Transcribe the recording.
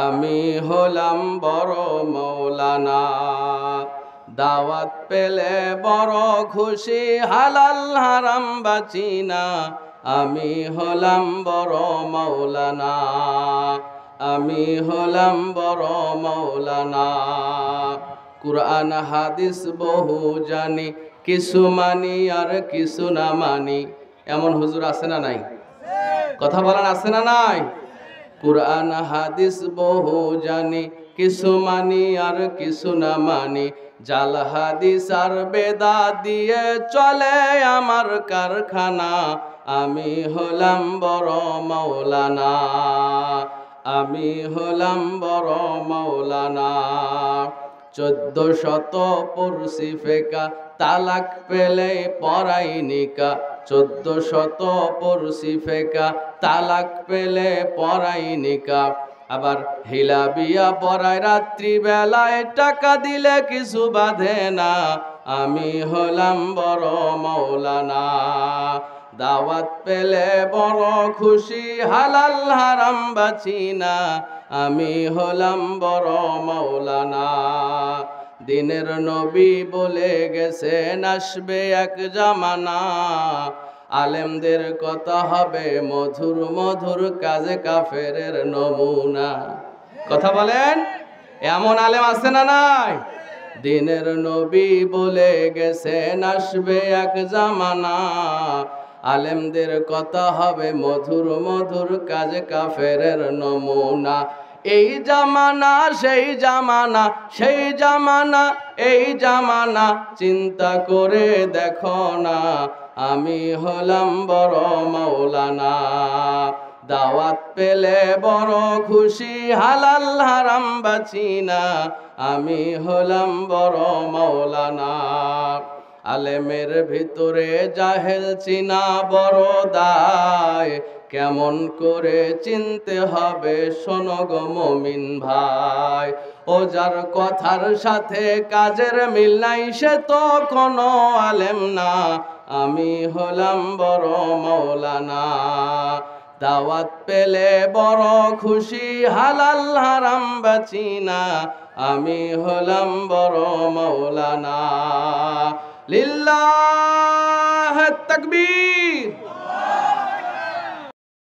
আমি হলাম বড় মৌলানা। দাওয়াত পেলে বড় খুশি, হালাল হারাম বাঁচি না। আমি হলাম বড় মৌলানা, আমি হলাম বড় মৌলানা। কুরআন হাদিস বহু জানি, কিছু মানি আর কিছু না মানি। এমন হুজুর আছে না নাই? কথা বলেন, আছে না নাই? কুরআন হাদিস বহু জানি, কিছু মানি আর কিছু না মানি। জাল হাদিস আর বেদাত দিয়ে চলে আমার কারখানা। আমি হলাম বড় মৌলানা, আমি হলাম বড় মৌলানা। 1400 পড়ছি ফেকা, তালাক পেলে পড়াই নিকা। 1400 পড়ছি ফেকা, তালাক পেলে পড়াই নিকা। আবার হিলা বিয়া পড়ায় রাত্রি বেলায়, টাকা দিলে কিছু বাঁধে না। আমি হলাম বড় মৌলানা। দাওয়াত পেলে বড় খুশি, হালাল হারাম বাঁচি না। আমি হলাম বড় মৌলানা। দিনের নবী বলে গেছেন, আসবে এক জামানা, আলেমদের কথা হবে মধুর মধুর, কাজে কাফেরের নমুনা। কথা বলেন, এমন আলেম আছে না নাই? দিনের নবী বলে গেছেন, আসবে এক জামানা, আলেমদের কথা হবে মধুর মধুর, কাজে কাফেরের নমুনা। এই জামানা সেই জামানা, সেই জামানা এই জামানা, চিন্তা করে দেখো না। আমি হলাম বড় মৌলানা। দাওয়াত পেলে বড় খুশি, হালাল হারাম বাঁচি না। আমি হলাম বড় মৌলানা। আলেমের ভিতরে জাহেল চিনা বড় দায়, কেমন করে চিনতে হবে শোনো গো মুমিন ভাই। ও যার কথার সাথে কাজের মিল নাই, সে তো কোনো আলেম না। আমি হলাম বড় মৌলানা। দাওয়াত পেলে বড় খুশি, হালাল হারাম বাঁচি না। আমি হলাম বড় মৌলানা। লিল্লাহ তাকবীর।